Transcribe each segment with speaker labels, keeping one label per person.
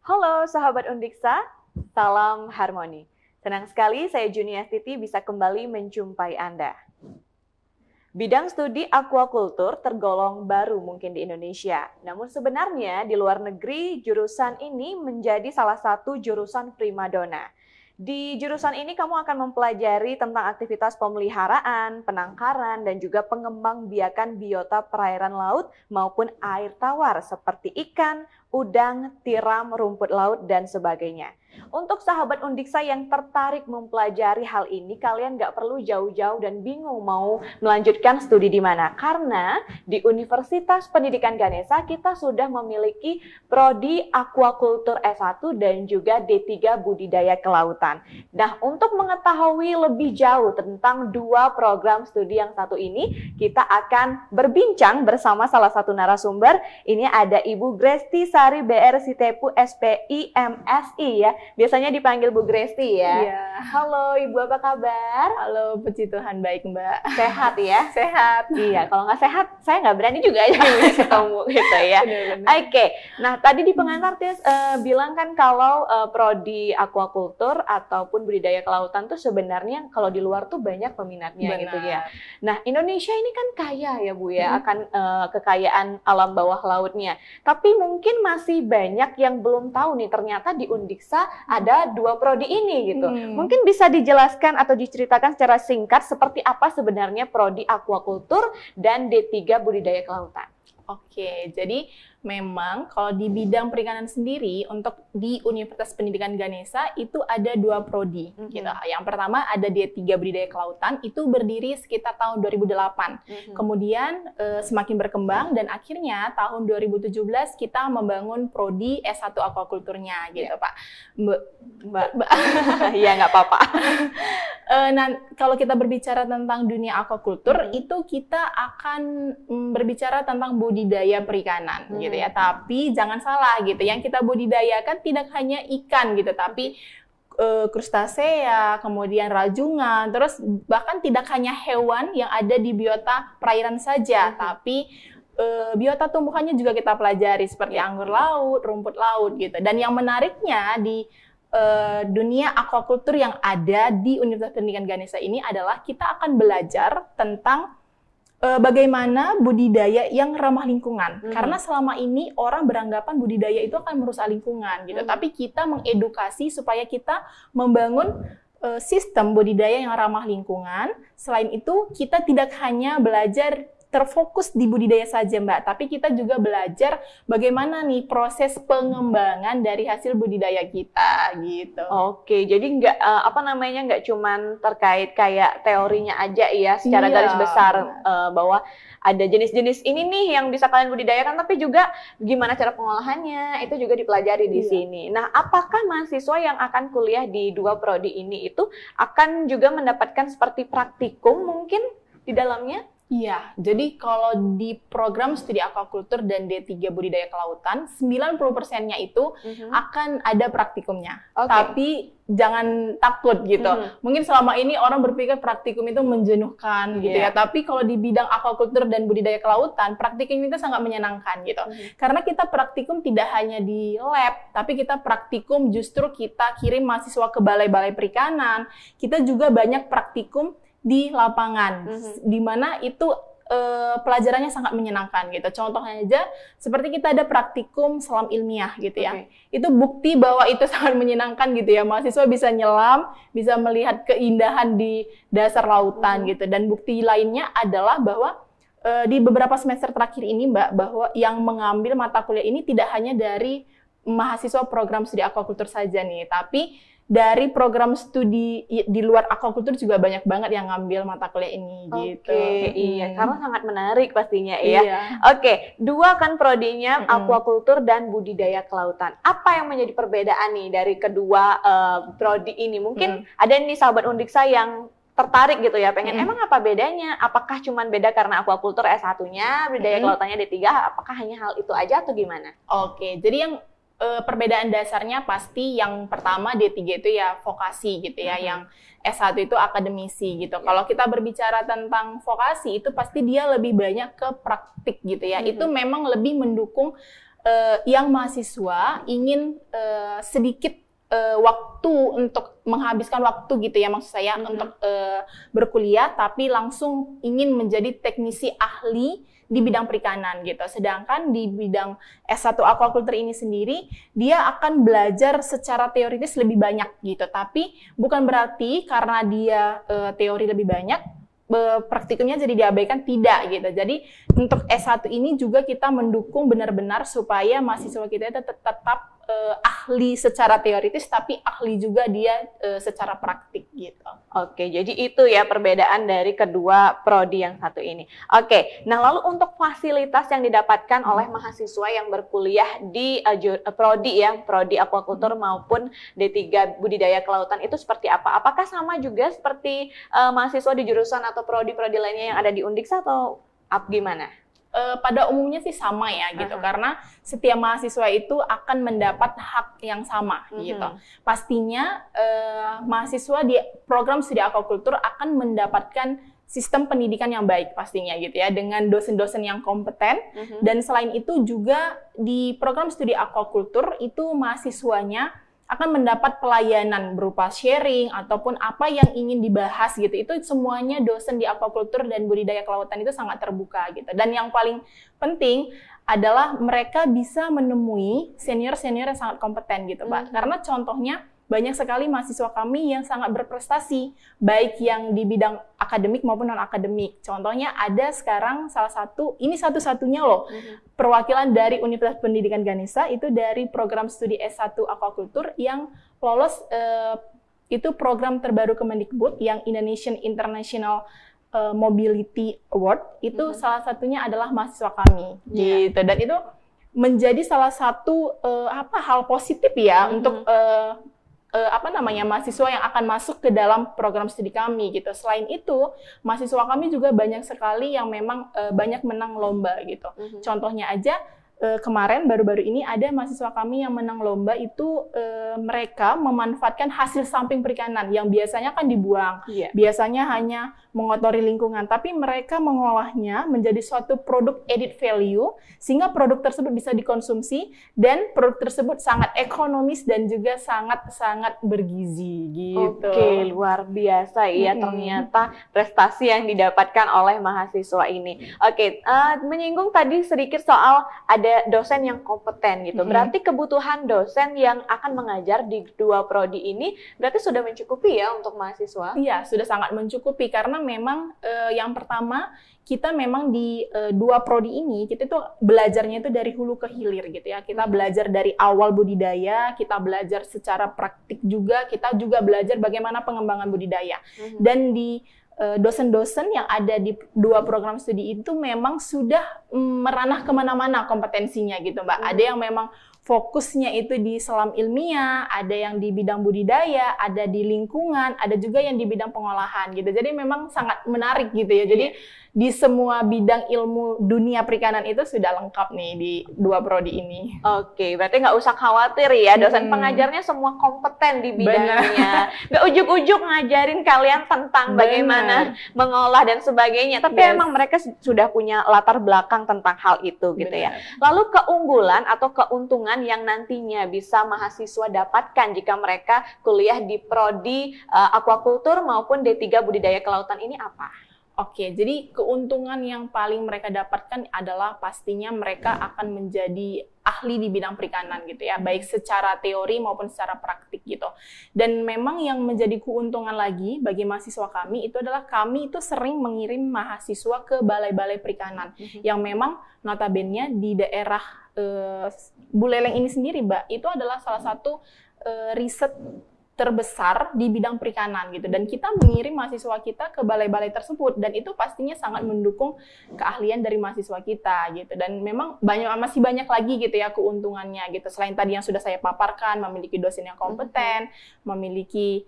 Speaker 1: Halo sahabat Undiksa, salam harmoni. Senang sekali saya Juniastiti bisa kembali menjumpai Anda. Bidang studi aquaculture tergolong baru mungkin di Indonesia. Namun sebenarnya di luar negeri jurusan ini menjadi salah satu jurusan primadona. Di jurusan ini kamu akan mempelajari tentang aktivitas pemeliharaan, penangkaran, dan juga pengembangbiakan biota perairan laut maupun air tawar seperti ikan, udang, tiram, rumput laut, dan sebagainya. Untuk sahabat Undiksa yang tertarik mempelajari hal ini, kalian nggak perlu jauh-jauh dan bingung mau melanjutkan studi di mana. Karena di Universitas Pendidikan Ganesha kita sudah memiliki Prodi Aquaculture S1 dan juga D3 Budidaya Kelautan. Nah, untuk mengetahui lebih jauh tentang dua program studi yang satu ini, kita akan berbincang bersama salah satu narasumber. Ini ada Ibu Gresti Sari BR Sitepu SPI MSI ya. Biasanya dipanggil Bu Gresti ya.
Speaker 2: Iya.
Speaker 1: Halo Ibu, apa kabar?
Speaker 2: Halo, puji Tuhan, baik Mbak.
Speaker 1: Sehat ya?
Speaker 2: Sehat.
Speaker 1: Iya, kalau nggak sehat, saya nggak berani juga aja ketemu gitu ya. Oke, nah tadi di pengantar Tis bilang kan kalau Prodi Aquaculture ataupun budidaya kelautan tuh sebenarnya kalau di luar tuh banyak peminatnya.
Speaker 2: Benar.
Speaker 1: Gitu ya. Nah, Indonesia ini kan kaya ya Bu ya, akan kekayaan alam bawah lautnya. Tapi mungkin masih banyak yang belum tahu nih ternyata di Undiksa ada dua prodi ini gitu. Mungkin bisa dijelaskan atau diceritakan secara singkat seperti apa sebenarnya Prodi Aquaculture dan D3 Budidaya Kelautan.
Speaker 2: Oke, jadi memang kalau di bidang perikanan sendiri untuk di Universitas Pendidikan Ganesha itu ada dua prodi gitu. Yang pertama ada D3 Budidaya Kelautan, itu berdiri sekitar tahun 2008. Kemudian semakin berkembang dan akhirnya tahun 2017 kita membangun prodi S1 Aquaculture-nya gitu, Pak.
Speaker 1: Mbak. Iya, nggak apa-apa.
Speaker 2: Nah, kalau kita berbicara tentang dunia aquaculture, itu kita akan berbicara tentang budidaya perikanan gitu ya. Tapi jangan salah gitu, yang kita budidayakan tidak hanya ikan gitu, tapi krustasea, kemudian rajungan, terus bahkan tidak hanya hewan yang ada di biota perairan saja, tapi biota tumbuhannya juga kita pelajari seperti anggur laut, rumput laut gitu. Dan yang menariknya di dunia aquaculture yang ada di Universitas Pendidikan Ganesha ini adalah kita akan belajar tentang bagaimana budidaya yang ramah lingkungan. Karena selama ini orang beranggapan budidaya itu akan merusak lingkungan gitu. Tapi kita mengedukasi supaya kita membangun sistem budidaya yang ramah lingkungan. Selain itu, kita tidak hanya belajar terfokus di budidaya saja Mbak, tapi kita juga belajar bagaimana nih proses pengembangan dari hasil budidaya kita gitu.
Speaker 1: Oke, jadi nggak cuman terkait kayak teorinya aja ya secara garis besar bahwa ada jenis-jenis ini nih yang bisa kalian budidayakan, tapi juga gimana cara pengolahannya itu juga dipelajari di sini. Nah, apakah mahasiswa yang akan kuliah di dua prodi ini itu akan juga mendapatkan seperti praktikum mungkin di dalamnya?
Speaker 2: Iya, jadi kalau di program studi aquaculture dan D3 budidaya kelautan, 90%-nya itu akan ada praktikumnya. Tapi jangan takut gitu. Mungkin selama ini orang berpikir praktikum itu menjenuhkan gitu ya. Tapi kalau di bidang aquaculture dan budidaya kelautan, praktikum itu sangat menyenangkan gitu. Karena kita praktikum tidak hanya di lab, tapi kita praktikum justru kita kirim mahasiswa ke balai-balai perikanan. Kita juga banyak praktikum di lapangan, di mana itu pelajarannya sangat menyenangkan gitu. Contohnya aja, seperti kita ada praktikum selam ilmiah gitu ya. Itu bukti bahwa itu sangat menyenangkan gitu ya. Mahasiswa bisa nyelam, bisa melihat keindahan di dasar lautan gitu. Dan bukti lainnya adalah bahwa di beberapa semester terakhir ini Mbak, bahwa yang mengambil mata kuliah ini tidak hanya dari mahasiswa program studi aquaculture saja nih, tapi dari program studi di luar aquaculture juga banyak banget yang ngambil mata kuliah ini gitu.
Speaker 1: Iya, karena sangat menarik pastinya ya. Oke, dua kan prodinya aquaculture dan budidaya kelautan. Apa yang menjadi perbedaan nih dari kedua prodi ini? Mungkin ada nih sahabat Undiksa yang tertarik gitu ya, pengen emang apa bedanya? Apakah cuma beda karena aquaculture S1-nya, budidaya kelautannya D3, apakah hanya hal itu aja atau gimana?
Speaker 2: Oke, jadi yang perbedaan dasarnya pasti yang pertama D3 itu ya vokasi gitu ya, yang S1 itu akademisi gitu. Kalau kita berbicara tentang vokasi itu pasti dia lebih banyak ke praktik gitu ya. Itu memang lebih mendukung yang mahasiswa ingin sedikit waktu untuk menghabiskan waktu gitu ya, maksud saya untuk berkuliah tapi langsung ingin menjadi teknisi ahli di bidang perikanan gitu. Sedangkan di bidang S1 aquaculture ini sendiri dia akan belajar secara teoritis lebih banyak gitu. Tapi bukan berarti karena dia teori lebih banyak praktikumnya jadi diabaikan, tidak gitu. Jadi untuk S1 ini juga kita mendukung benar-benar supaya mahasiswa kita itu tetap ahli secara teoritis tapi ahli juga dia secara praktik gitu.
Speaker 1: Oke, jadi itu ya perbedaan dari kedua prodi yang satu ini. Oke, nah lalu untuk fasilitas yang didapatkan oleh mahasiswa yang berkuliah di prodi aquaculture maupun D3 budidaya kelautan itu seperti apa? Apakah sama juga seperti mahasiswa di jurusan atau prodi-prodi lainnya yang ada di Undiksa atau gimana?
Speaker 2: Pada umumnya sih sama ya gitu, karena setiap mahasiswa itu akan mendapat hak yang sama gitu. Pastinya mahasiswa di program studi aquaculture akan mendapatkan sistem pendidikan yang baik pastinya gitu ya, dengan dosen-dosen yang kompeten. Dan selain itu juga di program studi aquaculture itu mahasiswanya akan mendapat pelayanan berupa sharing ataupun apa yang ingin dibahas gitu. Itu semuanya dosen di aquaculture dan budidaya kelautan itu sangat terbuka gitu. Dan yang paling penting adalah mereka bisa menemui senior-senior yang sangat kompeten gitu, Pak. Karena contohnya banyak sekali mahasiswa kami yang sangat berprestasi, baik yang di bidang akademik maupun non-akademik. Contohnya ada sekarang salah satu, ini satu-satunya loh, perwakilan dari Universitas Pendidikan Ganesha, itu dari program studi S1 Aquaculture yang lolos itu program terbaru Kemendikbud yang Indonesian International Mobility Award, itu salah satunya adalah mahasiswa kami, gitu. Dan itu menjadi salah satu hal positif ya untuk mahasiswa yang akan masuk ke dalam program studi kami gitu. Selain itu, mahasiswa kami juga banyak sekali yang memang banyak menang lomba gitu. Contohnya aja kemarin baru-baru ini ada mahasiswa kami yang menang lomba itu mereka memanfaatkan hasil samping perikanan yang biasanya kan dibuang. Biasanya hanya mengotori lingkungan, tapi mereka mengolahnya menjadi suatu produk added value sehingga produk tersebut bisa dikonsumsi dan produk tersebut sangat ekonomis dan juga sangat-sangat bergizi gitu.
Speaker 1: Oke, luar biasa ya ternyata prestasi yang didapatkan oleh mahasiswa ini. Oke, menyinggung tadi sedikit soal ada dosen yang kompeten gitu. Berarti kebutuhan dosen yang akan mengajar di dua prodi ini berarti sudah mencukupi ya untuk mahasiswa?
Speaker 2: Iya, sudah sangat mencukupi karena memang yang pertama kita memang di dua prodi ini kita tuh belajarnya itu dari hulu ke hilir gitu ya. Kita belajar dari awal budidaya, kita belajar secara praktik juga, kita juga belajar bagaimana pengembangan budidaya. Dan di dosen-dosen yang ada di dua program studi itu memang sudah meranah kemana-mana kompetensinya gitu, Mbak. Ada yang memang fokusnya itu di selam ilmiah, ada yang di bidang budidaya, ada di lingkungan, ada juga yang di bidang pengolahan gitu. Jadi memang sangat menarik gitu ya. Jadi di semua bidang ilmu dunia perikanan itu sudah lengkap nih di dua prodi ini.
Speaker 1: Oke, berarti nggak usah khawatir ya, dosen pengajarnya semua kompeten di bidangnya. Nggak ujuk-ujuk ngajarin kalian tentang bagaimana mengolah dan sebagainya. Tapi emang mereka sudah punya latar belakang tentang hal itu gitu ya. Lalu keunggulan atau keuntungan yang nantinya bisa mahasiswa dapatkan jika mereka kuliah di prodi aquaculture maupun D3 budidaya kelautan ini apa?
Speaker 2: Oke, jadi keuntungan yang paling mereka dapatkan adalah pastinya mereka akan menjadi ahli di bidang perikanan gitu ya, baik secara teori maupun secara praktik gitu. Dan memang yang menjadi keuntungan lagi bagi mahasiswa kami itu adalah kami itu sering mengirim mahasiswa ke balai-balai perikanan yang memang notabene di daerah Buleleng ini sendiri, Mbak, itu adalah salah satu riset terbesar di bidang perikanan gitu, dan kita mengirim mahasiswa kita ke balai-balai tersebut dan itu pastinya sangat mendukung keahlian dari mahasiswa kita gitu. Dan memang masih banyak lagi gitu ya keuntungannya gitu, selain tadi yang sudah saya paparkan, memiliki dosen yang kompeten, memiliki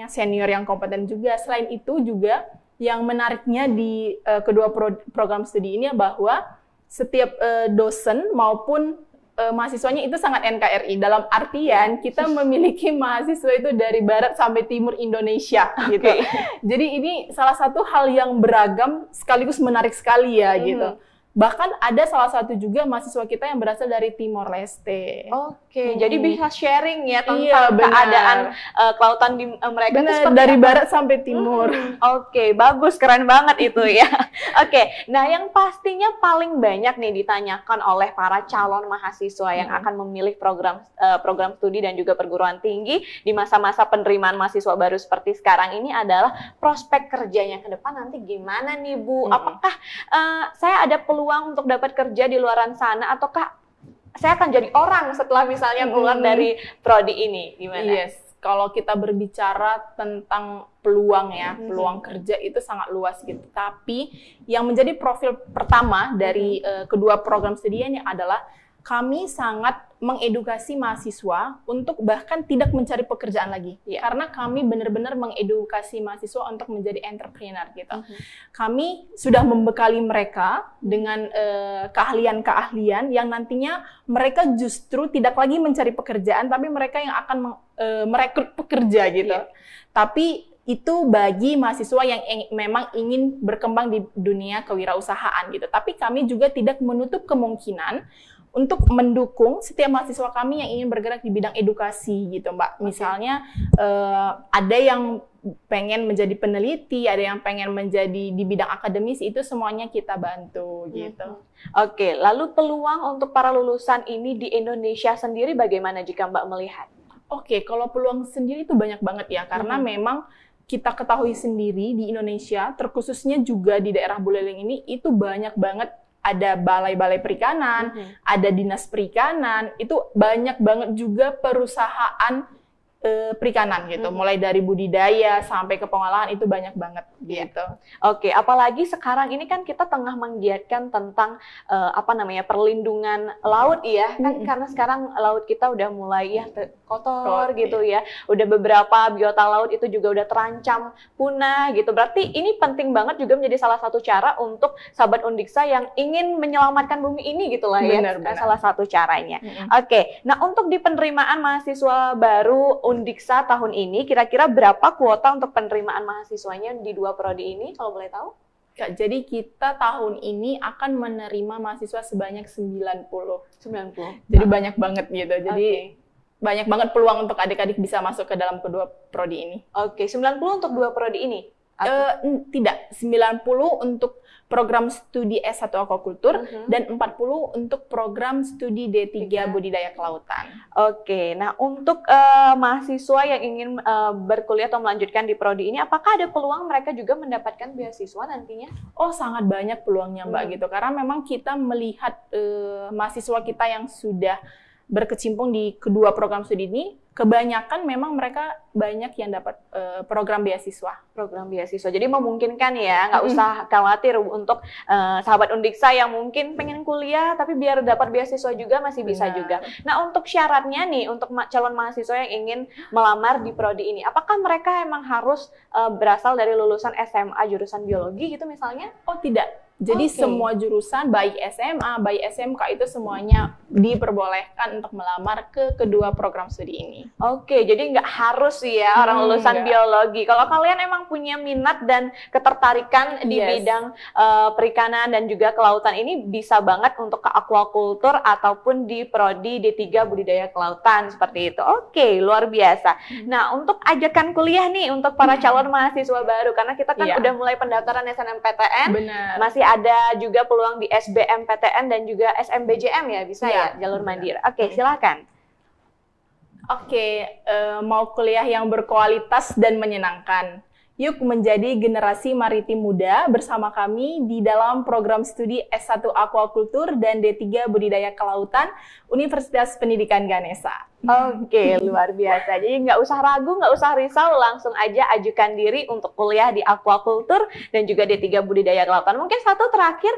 Speaker 2: senior yang kompeten juga. Selain itu juga yang menariknya di kedua program studi ini bahwa setiap dosen maupun mahasiswanya itu sangat NKRI, dalam artian kita memiliki mahasiswa itu dari barat sampai timur Indonesia gitu. Jadi ini salah satu hal yang beragam sekaligus menarik sekali ya gitu. Bahkan ada salah satu juga mahasiswa kita yang berasal dari Timor Leste.
Speaker 1: Oke, jadi bisa sharing ya tentang keadaan kelautan di mereka.
Speaker 2: Benar, dari barat sampai timur.
Speaker 1: Oke, bagus, keren banget itu ya. Oke, nah yang pastinya paling banyak nih ditanyakan oleh para calon mahasiswa yang akan memilih program studi dan juga perguruan tinggi di masa-masa penerimaan mahasiswa baru seperti sekarang ini adalah prospek kerjanya ke depan nanti gimana nih Bu? Apakah saya ada peluang untuk dapat kerja di luaran sana ataukah saya akan jadi orang setelah misalnya keluar dari prodi ini? Gimana?
Speaker 2: Yes, kalau kita berbicara tentang peluang ya, peluang kerja itu sangat luas gitu. Tapi yang menjadi profil pertama dari kedua program studi ini adalah kami sangat mengedukasi mahasiswa untuk bahkan tidak mencari pekerjaan lagi. Karena kami benar-benar mengedukasi mahasiswa untuk menjadi entrepreneur gitu. Kami sudah membekali mereka dengan keahlian-keahlian yang nantinya mereka justru tidak lagi mencari pekerjaan, tapi mereka yang akan merekrut pekerja gitu. Tapi itu bagi mahasiswa yang memang ingin berkembang di dunia kewirausahaan gitu. Tapi kami juga tidak menutup kemungkinan untuk mendukung setiap mahasiswa kami yang ingin bergerak di bidang edukasi gitu Mbak. Misalnya ada yang pengen menjadi peneliti, ada yang pengen menjadi di bidang akademis, itu semuanya kita bantu gitu.
Speaker 1: Oke, lalu peluang untuk para lulusan ini di Indonesia sendiri bagaimana jika Mbak melihat?
Speaker 2: Oke, kalau peluang sendiri itu banyak banget ya, karena memang kita ketahui sendiri di Indonesia, terkhususnya juga di daerah Buleleng ini, itu banyak banget ada balai-balai perikanan, ada dinas perikanan, itu banyak banget juga perusahaan perikanan gitu, mulai dari budidaya sampai ke pengolahan itu banyak banget gitu.
Speaker 1: Oke, apalagi sekarang ini kan kita tengah menggiatkan tentang perlindungan laut ya, kan karena sekarang laut kita udah mulai kotor gitu ya, udah beberapa biota laut itu juga udah terancam punah gitu. Berarti ini penting banget juga menjadi salah satu cara untuk sahabat Undiksa yang ingin menyelamatkan bumi ini gitulah ya, salah satu caranya. Oke, nah untuk di penerimaan mahasiswa baru Undiksa tahun ini, kira-kira berapa kuota untuk penerimaan mahasiswanya di dua prodi ini, kalau boleh tahu?
Speaker 2: Jadi kita tahun ini akan menerima mahasiswa sebanyak 90.
Speaker 1: Jadi
Speaker 2: banyak banget gitu. Jadi banyak banget peluang untuk adik-adik bisa masuk ke dalam kedua prodi ini.
Speaker 1: Oke, 90 untuk dua prodi ini?
Speaker 2: Tidak, 90 untuk program studi S1 Aquacultur dan 40 untuk program studi D3 Budidaya Kelautan.
Speaker 1: Oke, nah untuk mahasiswa yang ingin berkuliah atau melanjutkan di prodi ini, apakah ada peluang mereka juga mendapatkan beasiswa nantinya?
Speaker 2: Oh, sangat banyak peluangnya Mbak gitu, karena memang kita melihat mahasiswa kita yang sudah berkecimpung di kedua program studi ini, kebanyakan memang mereka banyak yang dapat program beasiswa.
Speaker 1: Jadi memungkinkan ya, nggak usah khawatir untuk sahabat Undiksa yang mungkin pengen kuliah, tapi biar dapat beasiswa juga masih bisa juga. Nah untuk syaratnya nih, untuk calon mahasiswa yang ingin melamar di prodi ini, apakah mereka emang harus berasal dari lulusan SMA jurusan biologi gitu misalnya?
Speaker 2: Oh tidak. Jadi semua jurusan, baik SMA, baik SMK, itu semuanya diperbolehkan untuk melamar ke kedua program studi ini.
Speaker 1: Oke, jadi nggak harus ya orang lulusan biologi. Kalau kalian emang punya minat dan ketertarikan di bidang perikanan dan juga kelautan ini, bisa banget untuk ke aquaculture ataupun di prodi D3 Budidaya Kelautan, seperti itu. Oke, luar biasa. Nah, untuk ajakan kuliah nih, untuk para calon mahasiswa baru, karena kita kan udah mulai pendaftaran SNMPTN, masih ada juga peluang di SBMPTN dan juga SMBJM ya, bisa ya, jalur mandiri. Oke, silakan.
Speaker 2: Oke, mau kuliah yang berkualitas dan menyenangkan. Yuk menjadi generasi maritim muda bersama kami di dalam program studi S1 Aquacultur dan D3 Budidaya Kelautan Universitas Pendidikan Ganesha.
Speaker 1: Oke, luar biasa. Jadi nggak usah ragu, nggak usah risau, langsung aja ajukan diri untuk kuliah di Aquacultur dan juga D3 Budidaya Kelautan. Mungkin satu terakhir,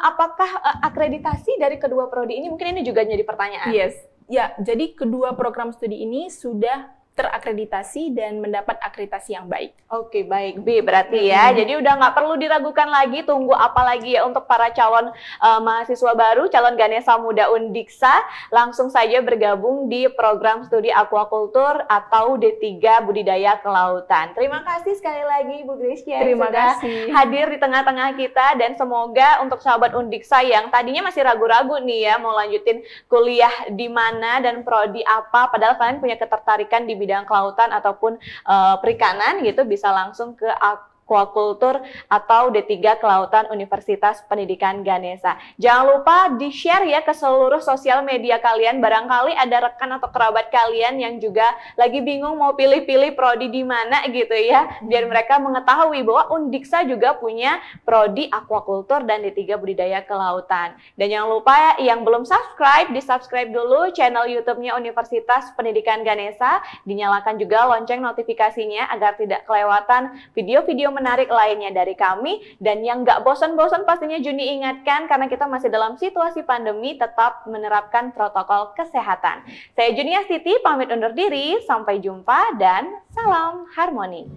Speaker 1: apakah akreditasi dari kedua prodi ini? Mungkin ini juga jadi pertanyaan.
Speaker 2: Yes. Ya, jadi kedua program studi ini sudah terakreditasi dan mendapat akreditasi yang baik.
Speaker 1: Oke, baik B berarti ya. Jadi udah nggak perlu diragukan lagi, tunggu apa lagi ya untuk para calon mahasiswa baru, calon Ganesha Muda Undiksa, langsung saja bergabung di program studi aquaculture atau D3 Budidaya Kelautan. Terima kasih sekali lagi Bu Grisya
Speaker 2: Terima
Speaker 1: sudah
Speaker 2: kasih.
Speaker 1: hadir di tengah-tengah kita, dan semoga untuk sahabat Undiksa yang tadinya masih ragu-ragu nih ya mau lanjutin kuliah di mana dan prodi apa, padahal kalian punya ketertarikan di bidang kelautan ataupun perikanan gitu, bisa langsung ke aquaculture atau D3 Kelautan Universitas Pendidikan Ganesha. Jangan lupa di-share ya ke seluruh sosial media kalian, barangkali ada rekan atau kerabat kalian yang juga lagi bingung mau pilih-pilih prodi di mana gitu ya, biar mereka mengetahui bahwa Undiksa juga punya prodi aquaculture dan D3 Budidaya Kelautan. Dan jangan lupa yang belum subscribe, di-subscribe dulu channel YouTube-nya Universitas Pendidikan Ganesha, dinyalakan juga lonceng notifikasinya agar tidak kelewatan video-video menarik lainnya dari kami. Dan yang nggak bosan-bosan pastinya Juni ingatkan, karena kita masih dalam situasi pandemi, tetap menerapkan protokol kesehatan. Saya Juni Astiti pamit undur diri, sampai jumpa dan salam harmoni.